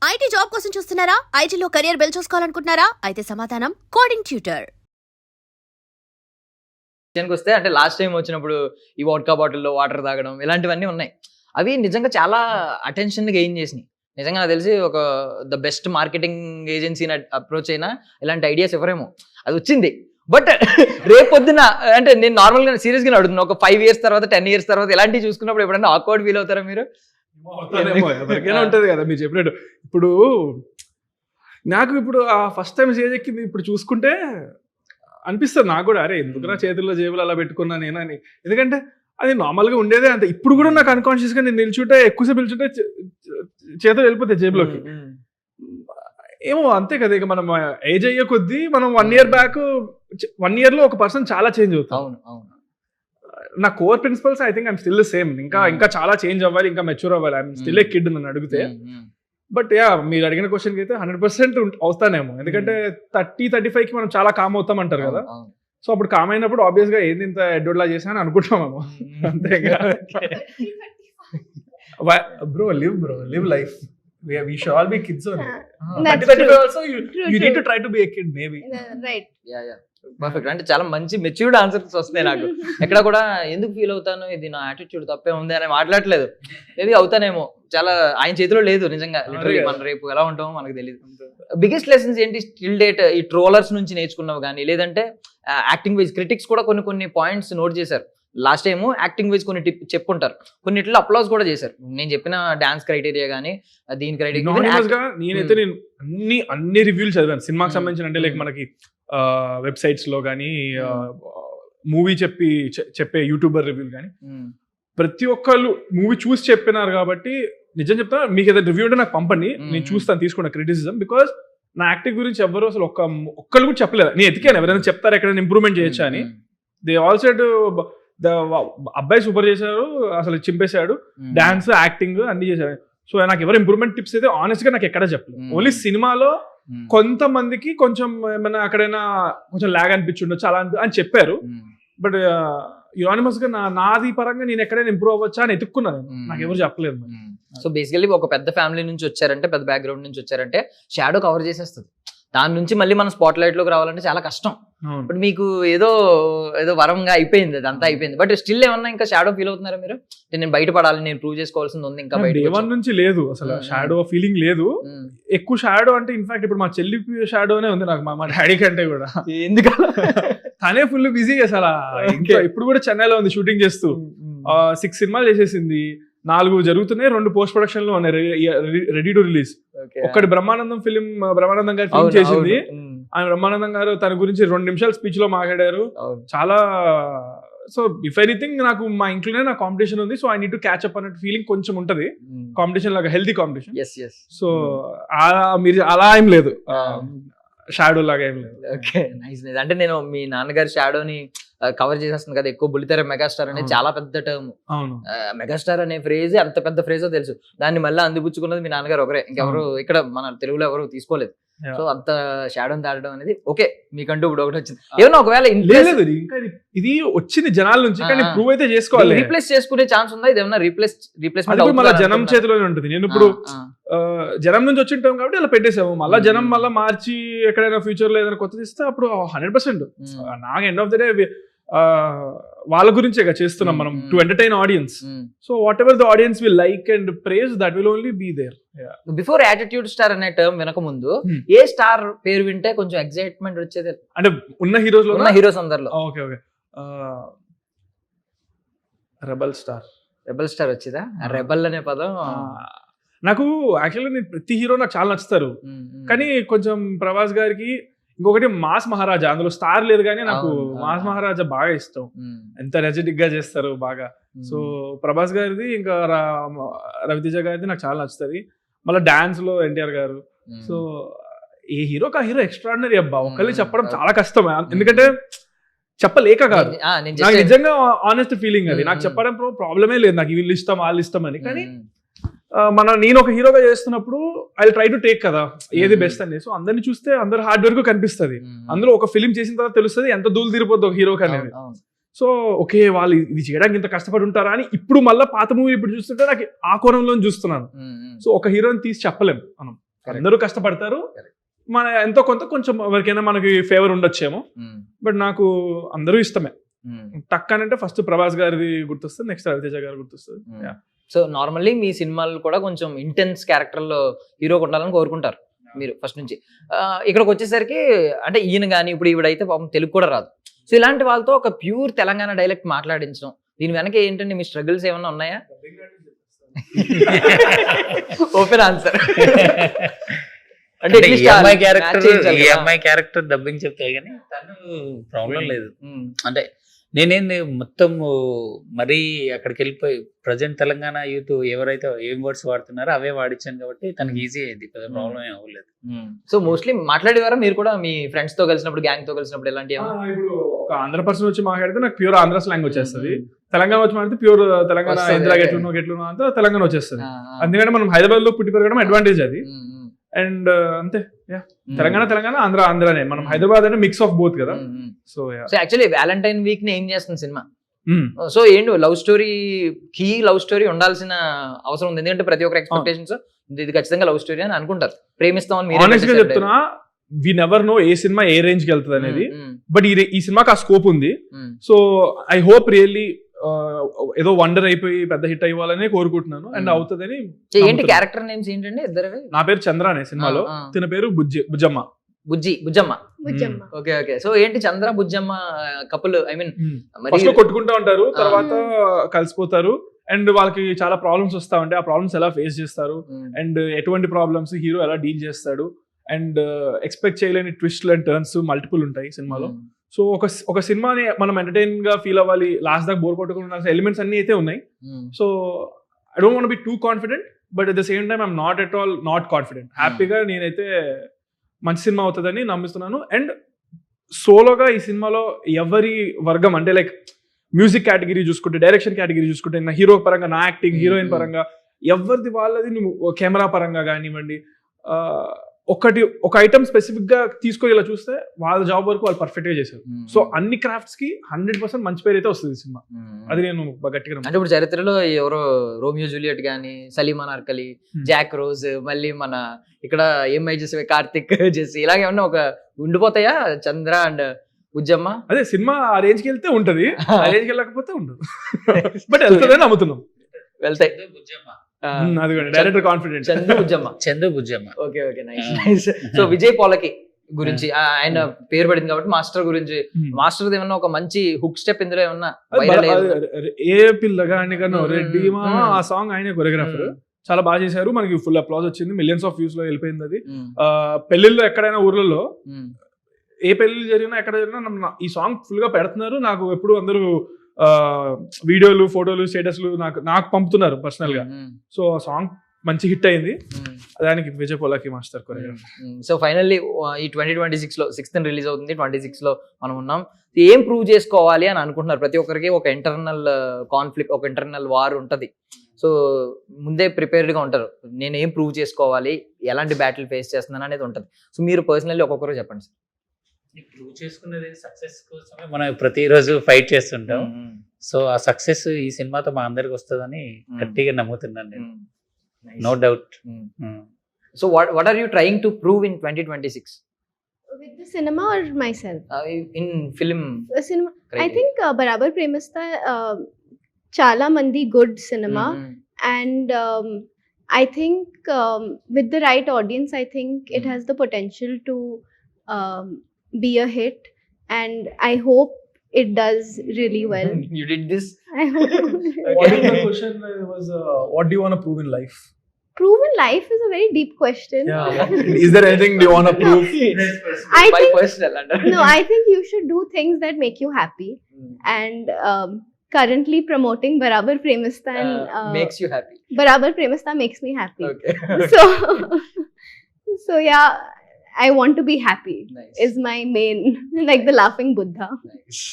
IT job కోసం చూస్తున్నారా? ఐటీలో కెరియర్ బిల్డ్ చూసుకోవాలనుకుంటున్నారా? అయితే సమాధానం కోడింగ్ ట్యూటర్. వస్తే అంటే లాస్ట్ టైం వచ్చినప్పుడు ఈ వోడ్కా బాటిల్లో వాటర్ తాగడం ఇలాంటివన్నీ ఉన్నాయి. అవి నిజంగా చాలా అటెన్షన్ గెయిన్ చేసినాయి. నిజంగా నాకు తెలిసి ఒక ద బెస్ట్ మార్కెటింగ్ ఏజెన్సీని అప్రోచ్ అయినా ఇలాంటి ఐడియాస్ ఎవరేమో అది వచ్చింది. బట్ రేపు పొద్దున అంటే నేను నార్మల్గా సీరియస్గా అడుగుతున్నా, ఒక 5 years తర్వాత 10 years తర్వాత ఇలాంటివి చూసుకున్నప్పుడు ఎప్పుడైనా ఆక్వర్డ్ ఫీల్ అవుతారా మీరు? ఎవరికైనా ఉంటది కదా మీరు చెప్పినట్టు. ఇప్పుడు నాకు ఇప్పుడు ఆ ఫస్ట్ టైం స్టేజ్ ఎక్కింది ఇప్పుడు చూసుకుంటే అనిపిస్తుంది నాకు కూడా, అరే ఎందుకురా చేతుల్లో జేబులు అలా పెట్టుకున్నా నేనని. ఎందుకంటే అది నార్మల్గా ఉండేదే అంతే. ఇప్పుడు కూడా నాకు అన్కాన్షియస్గా నేను నిల్చుంటే ఎక్కువసేపు నిల్చుంటే చేతులు వెళ్ళిపోతాయి జేబులోకి. ఏమో అంతే కదా, ఇక మనం ఏజ్ అయ్యే కొద్దీ మనం 1 year బ్యాక్ 1 year లో ఒక పర్సన్ చాలా చేంజ్ అవుతాం. నా core principles I think I'm still same. ఇంకా చాలా చేంజ్ అవ్వాలి, ఇంకా మెచ్యూర్ అవ్వాలి. ఐఎమ్ స్టిల్ ఏ కిడ్ నన్ను అడిగితే. బట్ యా, మీరు అడిగిన క్వశ్చన్కి అయితే 100% అవుతానేమో. ఎందుకంటే 30-35కి మనం చాలా కామ్ అవుతాం అంటారు కదా. సో అప్పుడు కామ్ అయినప్పుడు ఆబ్వియస్ గా ఏంది ఇంత ఎడ్డోడ్లా చేసాను అనుకుంటామేమో. అంతేగా bro, live life. We should all be kids only. 30-35 also you need to try to be a kid maybe. Right. Yeah. Perfect. అంటే చాలా మంచి మెచ్యూర్డ్ ఆన్సర్స్ వస్తాయి నాకు. ఎక్కడ కూడా ఎందుకు ఫీల్ అవుతాను, ఇది నా యాటిట్యూడ్ తప్పే ఉంది అని మాట్లాడలేదు. మేబీ అవుతానేమో, చాలా ఆయన చేతిలో లేదు నిజంగా. లిటరల్లీ మనం రేపు ఎలా ఉంటామో మనకు తెలియదు. బిగ్గెస్ట్ లెసన్స్ ఏంటి స్టిల్ డేట్ ఈ ట్రోలర్స్ నుంచి నేర్చుకున్నావు కానీ, లేదంటే యాక్టింగ్ వైజ్ క్రిటిక్స్ కూడా కొన్ని పాయింట్స్ నోట్ చేశారు. లాస్ట్ టైం యాక్టింగ్ వైజ్ కొన్ని టిప్ చెప్పుంటారు, కొన్నిట్లో అప్లాజ్ కూడా చేశారు. నేను చెప్పిన డాన్స్ క్రైటీరియా కానీ దీని క్రైటీరియా నేనైతే అన్ని రివ్యూలు చదివాను సినిమాకి సంబంధించిన. అంటే లైక్ మనకి వెబ్సైట్స్ లో కానీ మూవీ చెప్పే యూట్యూబర్ రివ్యూలు కానీ ప్రతి ఒక్కళ్ళు మూవీ చూసి చెప్పినారు. కాబట్టి నిజం చెప్తా, మీకు ఏదైనా రివ్యూ ఉంటే నాకు పంపండి, నేను చూస్తాను, తీసుకున్న క్రిటిసిజం. బికాస్ నా యాక్టింగ్ గురించి ఎవరు అసలు ఒక్కళ్ళు కూడా చెప్పలేదు. నేను ఎతికాను ఎవరైనా చెప్తారు ఎక్కడైనా ఇంప్రూవ్మెంట్ చేయొచ్చా అని. దే ఆల్ సెడ్ అబ్బాయి సూపర్ చేశారు, అసలు చింపేశాడు, డాన్స్ యాక్టింగ్ అన్ని చేశారు. సో నాకు ఎవరు ఇంప్రూవ్మెంట్ టిప్స్ అయితే ఆనెస్ట్ గా నాకు ఎక్కడ చెప్పలేదు. ఓన్లీ సినిమాలో కొంతమందికి కొంచెం ఏమైనా అక్కడైనా కొంచెం లాగ్ అనిపించుండొచ్చు అలా అని చెప్పారు. బట్ యునానిమస్ గా నాది పరంగా నేను ఎక్కడైనా ఇంప్రూవ్ అవ్వచ్చా అని ఎత్తుక్కున్నాను, నాకు ఎవరు చెప్పలేదు. సో బేసికల్లీ ఒక పెద్ద ఫ్యామిలీ నుంచి వచ్చారంటే, పెద్ద బ్యాక్గ్రౌండ్ నుంచి వచ్చారంటే షాడో కవర్ చేసేస్తుంది. దాని నుంచి మళ్ళీ మనం స్పాట్ లైట్ లోకి రావాలంటే చాలా కష్టం. బట్ మీకు ఏదో వరంగా అయిపోయింది, అదంతా అయిపోయింది. బట్ స్టిల్ ఏమన్నా ఇంకా షాడో ఫీల్ అవుతున్నారా మీరు? నేను బయటపడాలి, నేను ప్రూవ్ చేసుకోవాల్సింది ఉంది ఇంకా బయట నుంచి లేదు అసలు షాడో ఫీలింగ్ లేదు. ఎక్కువ షాడో అంటే ఇన్ఫాక్ట్ ఇప్పుడు మా చెల్లి షాడోనే ఉంది నాకు, మా డాడీ కంటే కూడా. ఎందుకలా? తనే ఫుల్ బిజీ అసలు. ఇప్పుడు కూడా చెన్నైలో ఉంది షూటింగ్ చేస్తూ. 6 సినిమాలు చేసేసింది, 4 జరుగుతున్నాయి, 2 పోస్ట్ ప్రొడక్షన్ లో ఉన్నాయి, రెడీ టు రిలీజ్. ఒకటి బ్రహ్మానందం గారి ఫిల్మ్ చేసింది. ఆయన బ్రహ్మానందం గారు తన గురించి 2 నిమిషాలు స్పీచ్ లో మాట్లాడారు. చాలా సో ఇఫ్ ఎనీథింగ్ నాకు మా ఇంట్లోనే నా కాంపిటీషన్ ఉంది, so I need to catch up అన్నట్టు ఫీలింగ్ కొంచెం ఉంటది. కాంపిటీషన్ లాగా హెల్తీ కాంపిటీషన్. సో మీరు అలా ఏం లేదు, షాడో లాగా ఏం లేదు. Okay, nice. అంటే నేను మీ నాన్నగారి షాడోని కవర్ చేసేస్తుంది కదా ఎక్కువ. బుల్లితెర మెగాస్టార్ అనేది చాలా పెద్ద టర్మ్. మెగాస్టార్ అనే ఫ్రేజ్ అంత పెద్ద ఫ్రేజో తెలుసు, దాన్ని మళ్ళీ అందిపుచ్చుకున్నది మీ నాన్నగారు ఒకరే, ఇంకెవరు ఇక్కడ మన తెలుగులో ఎవరు తీసుకోలేదు. సో అంత షాడోని దాటడం అనేది ఓకే, మీకంటూ ఇప్పుడు ఒకటి వచ్చింది. ఏమన్నా ఒకవేళ ఇది వచ్చింది జనాల నుంచి, కానీ ప్రూవ్ అయితే చేసుకోవాలి. రీప్లేస్ చేసుకునే ఛాన్స్ ఉందా? ఇది ఏమన్నా రీప్లేస్మెంట్ మళ్ళీ జనం చేతిలోనే ఉంటుంది. నేను ఇప్పుడు జనం నుంచి వచ్చింటాం కాబట్టి అలా పెట్టేసాము. మళ్ళీ జనం మళ్ళీ మార్చి ఎక్కడైనా ఫ్యూచర్ లో ఏదైనా కొత్తది ఇస్తే అప్పుడు 100% నాకు ఎండ్ ఆఫ్ ద డే వాళ్ళ గురించే చేస్తున్నాం మనం, to entertain audience. So whatever the audience will like and praise, that will only be there. Before attitude star అనే టర్మ్ వినక ముందు ఏ స్టార్ పేరు వింటే కొంచెం ఎక్సైట్మెంట్ వచ్చేది? అంటే ఉన్న హీరోస్ అందరిలో ఓకే రెబల్ స్టార్ వచ్చేదా? రెబల్ అనే పదం నాకు యాక్చువల్గా నేను ప్రతి హీరో నాకు చాలా నచ్చుతారు, కానీ కొంచెం ప్రభాస్ గారికి ఇంకొకటి మాస్ మహారాజా, అందులో స్టార్ లేదు కానీ నాకు మాస్ మహారాజా బాగా ఇష్టం. ఎంత ఎనర్జెటిక్ గా చేస్తారు బాగా. సో ప్రభాస్ గారిది ఇంకా రవితేజ గారిది నాకు చాలా నచ్చుతుంది. మళ్ళీ డాన్స్ లో ఎన్టీఆర్ గారు. సో ఏ హీరోకి ఆ హీరో ఎక్స్ట్రాడినరీ అబ్బా, ఒకళ్ళు చెప్పడం చాలా కష్టం. ఎందుకంటే చెప్పలేక కాదు, నాకు నిజంగా ఆనెస్ట్ ఫీలింగ్ అది. నాకు చెప్పడం ప్రాబ్లమే లేదు, నాకు వీళ్ళు ఇష్టం వాళ్ళు ఇష్టం అని. కానీ నేను ఒక హీరోగా చేస్తున్నప్పుడు ఐ ట్రై టు టేక్ కదా ఏది బెస్ట్ అని. సో అందరిని చూస్తే అందరు హార్డ్ వర్క్ కనిపిస్తుంది. అందులో ఒక ఫిల్మ్ చేసిన తర్వాత తెలుస్తుంది ఎంత దూలు తీరిపోద్ది ఒక హీరోకి అనేది. సో ఓకే వాళ్ళు ఇది చేయడానికి ఇంత కష్టపడి ఉంటారా అని ఇప్పుడు మళ్ళీ పాత మూవీ ఇప్పుడు చూస్తుంటే నాకు ఆ కోణంలో చూస్తున్నాను. సో ఒక హీరోని తీసి చెప్పలేము మనం. అందరూ కష్టపడతారు, మన ఎంతో కొంత కొంచెం ఎవరికైనా మనకి ఫేవర్ ఉండొచ్చేమో, బట్ నాకు అందరూ ఇష్టమే. టక్కనంటే ఫస్ట్ ప్రభాస్ గారిది గుర్తొస్తుంది, నెక్స్ట్ రవితేజ గారు గుర్తొస్తుంది. సో నార్మల్లీ మీ సినిమాలు కూడా కొంచెం ఇంటెన్స్ క్యారెక్టర్ లో హీరోకి ఉండాలని కోరుకుంటారు మీరు ఫస్ట్ నుంచి. ఇక్కడికి వచ్చేసరికి అంటే ఈయన కానీ ఇప్పుడు ఈవిడైతే పాపం తెలుగు కూడా రాదు, సో ఇలాంటి వాళ్ళతో ఒక ప్యూర్ తెలంగాణ డైలెక్ట్ మాట్లాడించడం, దీని వెనక ఏంటంటే మీ స్ట్రగుల్స్ ఏమన్నా ఉన్నాయా? Open answer. అంటే ఈ అమ్మాయి క్యారెక్టర్ డబ్బింగ్ చెప్తాయి కానీ తను ప్రాబ్లం లేదు. అంటే నేనేంది మొత్తం మరీ అక్కడికి వెళ్ళిపోయి ప్రజెంట్ తెలంగాణ యూత్ ఎవరైతే ఏం వర్డ్స్ వాడుతున్నారో అవే వాడించాను కాబట్టి తనకి ఈజీ అయింది, పెద్ద ప్రాబ్లం ఏం అవ్వలేదు. సో మోస్ట్లీ మాట్లాడేవారా మీరు కూడా మీ ఫ్రెండ్స్ తో కలిసినప్పుడు, గ్యాంగ్ తో కలిసినప్పుడు ఇలాంటి? ఇప్పుడు ఒక ఆంధ్ర పర్సన్ వచ్చి మాట్లాడితే నాకు ప్యూర్ ఆంధ్ర స్లాంగ్ వచ్చేస్తుంది, తెలంగాణ వచ్చి మాట్లాడితే ప్యూర్ తెలంగాణ ఎట్లునో అంతా తెలంగాణ వచ్చేస్తుంది. అందుకని మనం హైదరాబాద్ లో పుట్టి పెరగడం అడ్వాంటేజ్ అది. అండ్ అంతే, తెలంగాణ ఆంధ్రానే, మనం హైదరాబాద్ అంటే మిక్స్ ఆఫ్ బోత్ కదా. సో యాక్చువల్లీ వ్యాలంటైన్ వీక్ ని ఏం చేస్తుంది సినిమా? సో ఏంటి లవ్ స్టోరీ ఉండాల్సిన అవసరం ఉంది, ఎందుకంటే ప్రతి ఒక్కరు ఎక్స్పెక్టేషన్స్ ఇది ఖచ్చితంగా లవ్ స్టోరీ అని అనుకుంటారు. ప్రేమిస్తామని ఆనెస్ట్ గా చెప్తున్నా, వి నెవర్ నో ఏ సినిమా ఏ రేంజ్ కి వెళ్తుంది అనేది, బట్ ఈ సినిమాకి ఆ స్కోప్ ఉంది. సో ఐ హోప్ రియల్లీ ఏదో వండర్ అయిపోయి పెద్ద హిట్ అయ్యాలనే కోరుకుంటున్నాను, అండ్ అవుతుందని. ఏంటి క్యారెక్టర్ నేమ్స్ ఏంటండి ఇద్దరు? నా పేరు చంద్ర అనే సినిమాలో, తిన పేరు Bujjamma. Bujjamma. Okay okay. So ఏంటి Chandra Bujjamma couple, I mean first కొట్టుకుంటా ఉంటారు, తర్వాత కలిసిపోతారు, అండ్ వాళ్ళకి చాలా ప్రాబ్లమ్స్ వస్తా ఉంటాయి. ఆ ప్రాబ్లమ్స్ ఎలా ఫేస్ చేస్తారు, అండ్ ఎటువంటి ప్రాబ్లమ్స్ హీరో ఎలా డీల్ చేస్తాడు, అండ్ ఎక్స్పెక్ట్ చేయలేని ట్విస్ట్లు అండ్ టర్న్స్ మల్టిపుల్ ఉంటాయి సినిమాలో. సో ఒక సినిమాని మనం ఎంటర్టైన్ గా ఫీల్ అవ్వాలి, లాస్ట్ దాకా బోర్ కొట్టుకున్న ఎలిమెంట్స్ అన్ని అయితే ఉన్నాయి. So I don't want be two confident, but at the same time I'm not at all not confident. హ్యాపీగా నేనైతే మంచి సినిమా అవుతుందని నమ్మిస్తున్నాను. అండ్ సోలోగా ఈ సినిమాలో ఎవరి వర్గం అంటే లైక్ మ్యూజిక్ కేటగిరీ చూసుకుంటే, డైరెక్షన్ కేటగిరీ చూసుకుంటే, నా హీరో పరంగా, నా యాక్టింగ్, హీరోయిన్ పరంగా ఎవరిది వాళ్ళది, నువ్వు కెమెరా పరంగా కానివ్వండి, ఒక ఐటమ్ స్పెసిఫిక్ గా తీసుకొని ఇలా చూస్తే వాళ్ళ జాబ్ వరకు వాళ్ళు పర్ఫెక్ట్ గా చేశారు. సో అన్ని క్రాఫ్ట్స్ కి 100% మంచి పేరు అయితే వస్తుంది సినిమా, అది నేను గట్టిగా. అంటే ఇప్పుడు చరిత్రలో ఎవరో రోమియో జూలియట్ గానీ, సలీమా నార్కలి, జాక్ రోజ్, మళ్ళీ మన ఇక్కడ ఏమై చేసే కార్తిక్ చేసి ఇలాగేమన్నా ఒక ఉండిపోతాయా చంద్ర అండ్ బుజ్జమ్మ? అదే సినిమా ఆ రేంజ్ కి వెళ్తే ఉంటది, ఆ రేంజ్ కి వెళ్ళకపోతే ఉండదు, బట్ వెళ్తుందని నమ్ముతున్నాం. వెళ్తాయి. Director confident. Chandu Bujjamma. Okay okay, nice nice. So Vijay Polaki గురించి ఆయన పేరు పడింది కాబట్టి మాస్టర్ గురించి, మాస్టర్ ఏమన్నా ఒక మంచి హుక్ స్టెప్ ఇందులో ఏమన్నా? ఏ పిల్లగాని కన్నా రెడ్డి ఆ సాంగ్ ఆయన కొరియోగ్రాఫర్ చాలా బాగా చేశారు, మనకి ఫుల్ అప్లాజ్ వచ్చింది, మిలియన్స్ ఆఫ్ వ్యూస్ లో వెళ్ళిపోయింది అది. పెళ్లిళ్ళు ఎక్కడైనా ఊర్లలో ఏ పెళ్లి జరిగినా ఎక్కడ జరిగినా ఈ సాంగ్ ఫుల్ గా పెడుతున్నారు. నాకు ఎప్పుడు అందరూ వీడియోలు, ఫోటోలు, స్టేటస్లు నాకు పంపుతున్నారు పర్సనల్ గా. సో ఆ సాంగ్ మంచి హిట్ అయింది, దానికి Vijay Polaki master choreographer. So finally ఈ 2026 లో 6th రిలీజ్ అవుతుంది, 26 లో మనం ఉన్నాం. ఏం ప్రూవ్ చేసుకోవాలి అని అనుకుంటున్నారు? ప్రతి ఒక్కరికి ఒక ఇంటర్నల్ కాన్ఫ్లిక్ట్, ఒక ఇంటర్నల్ వార్ ఉంటది. సో ముందే ప్రిపేర్డ్ గా ఉంటారు, నేను ఏం ప్రూవ్ చేసుకోవాలి, ఎలాంటి బ్యాటిల్ ఫేస్ చేస్తున్నాను అనేది ఉంటది. సో మీరు పర్సనల్లీ ఒక్కొక్కరు చెప్పండి సార్. ప్రూవ్ చేసుకునేది సక్సెస్ కోసమే మనం ప్రతిరోజు ఫైట్ చేస్తుంటాం. సో ఆ సక్సెస్ ఈ సినిమాతో మా అందరికి వస్తుందని గట్టిగా నమ్ముతున్నాను నేను, no doubt. So what are you trying to prove in 2026 with the cinema or myself? In film cinema I think Barabar Premista chala mandi good cinema, and I think with the right audience I think it has the potential to be a hit, and I hope it does really well. You did this. What is the question was what do you want to prove in life? Prove in life is a very deep question. Yeah. Is there anything you want to prove? I think personal no, I think you should do things that make you happy, and currently promoting Barabar Premista and makes you happy. Barabar Premista makes me happy. Okay. So yeah, I want to be happy. Nice. Is my main, like the laughing Buddha. Nice.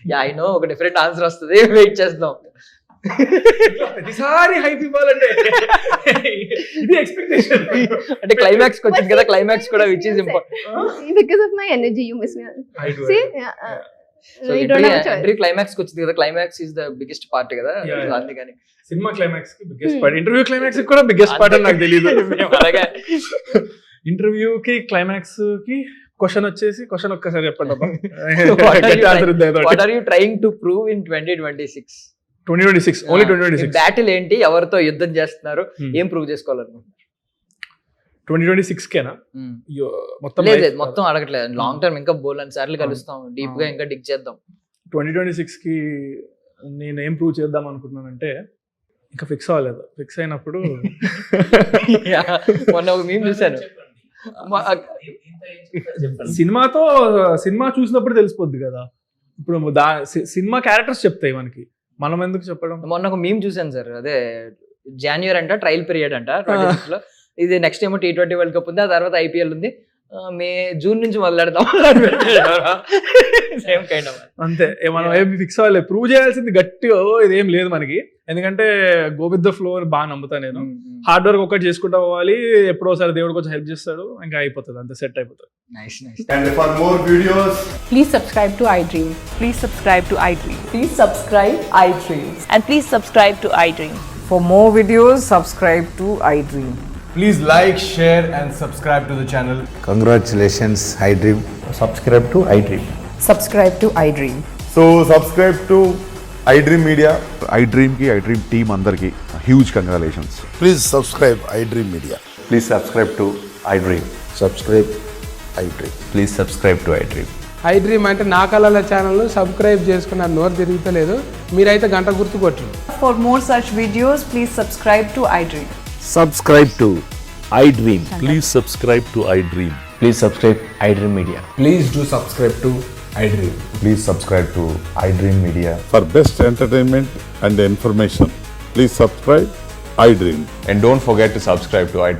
Yeah, I know ఒక different answer వస్తుంది, wait చేద్దాం. ప్రతిసారి hype ఇవ్వాలంటే ఇది expectation. అంటే climax కి వచ్చింది కదా, క్లైమాక్స్ కూడా which is important. Because of my energy you miss me. See? So you don't have a choice. Entry climax కి వచ్చింది కదా, climax is the biggest part కదా, అందుకని సినిమా క్లైమాక్స్ కి బిగ్గెస్ట్ పార్ట్, ఇంటర్వ్యూ క్లైమాక్స్ కి కూడా biggest part అని నాకు తెలియదు. అలాగే ఇంటర్వ్యూకి క్లైమాక్స్ కి క్వశ్చన్ వచ్చేసి క్వశ్చన్ ఒక్కసారి చెప్పండి అబ్బా. What are you trying to prove in 2026? 2026 only 2026 battle ఏంటి, ఎవరితో యుద్ధం చేస్తున్నారు, ఏం ప్రూవ్ చేసుకోవాలనుకుంటున్నారు? 2026 కేనా? మొత్తం లేదు life- మొత్తం అడగట్లేదు, లాంగ్ టర్మ్ ఇంకా బోల్డ్ సార్లు కలుస్తాం, డీప్ గా ఇంకా డిగ్ చేద్దాం. 2026 కి నేను ఏం ప్రూవ్ చేద్దాం అనుకుంటున్నానంటే ఇంకా ఫిక్స్ అవ్వలేదు. ఫిక్స్ అయినప్పుడు మొన్న ఒక మేము చూశాను, సినిమా చూసినప్పుడు తెలిసిపోద్ది కదా. ఇప్పుడు సినిమా క్యారెక్టర్స్ చెప్తాయి మనకి, మనం ఎందుకు చెప్పడం. మొన్న ఒక మేము చూశాను సార్, అదే జాన్యువరి అంట ట్రయల్ పీరియడ్ అంట 26 లో, ఇది నెక్స్ట్ ఏమో T20 వరల్డ్ కప్ ఉంది, ఆ తర్వాత IPL ఉంది, జూన్ నుంచి మొదలెడదాం. సేమ్ కైండ్ ఆఫ్ అంతే, మనం ఏమి ఫిక్స్ అవ్వలేదు. ప్రూవ్ చేయాల్సింది గట్టిగా ఇదేం లేదు మనకి, ఎందుకంటే గో విత్ ద ఫ్లో బాగా నమ్ముతా నేను. హార్డ్ వర్క్ ఒకటి చేసుకుంటా పోవాలి, ఎప్పుడోసారి దేవుడు కొంచెం హెల్ప్ చేస్తాడు, ఇంకా అయిపోతుంది, అంతే సెట్ అయిపోతుంది. Nice. And for more videos, Please subscribe to iDream. Please subscribe to iDream. Please subscribe iDream. And please subscribe to iDream. For more videos, subscribe to iDream. please like, share and subscribe to the channel. Congratulations, iDream. Subscribe to iDream. Subscribe to iDream. So subscribe to iDream Media. iDream team అందరికి huge congratulations. Please subscribe iDream Media. Please subscribe to iDream. Subscribe iDream. Please subscribe to iDream. iDream అంటే నా కళల channel subscribe చేసుకున్న నోరు తిరుగుతలేదు, మీరైతే గంట గుర్తు కొట్టండి. For more such videos, please subscribe to iDream. Subscribe to iDream. Please subscribe to iDream. Please subscribe iDream media. Please do subscribe to iDream. Please subscribe to iDream media. For best entertainment and information, please subscribe iDream. And don't forget to subscribe to iDream.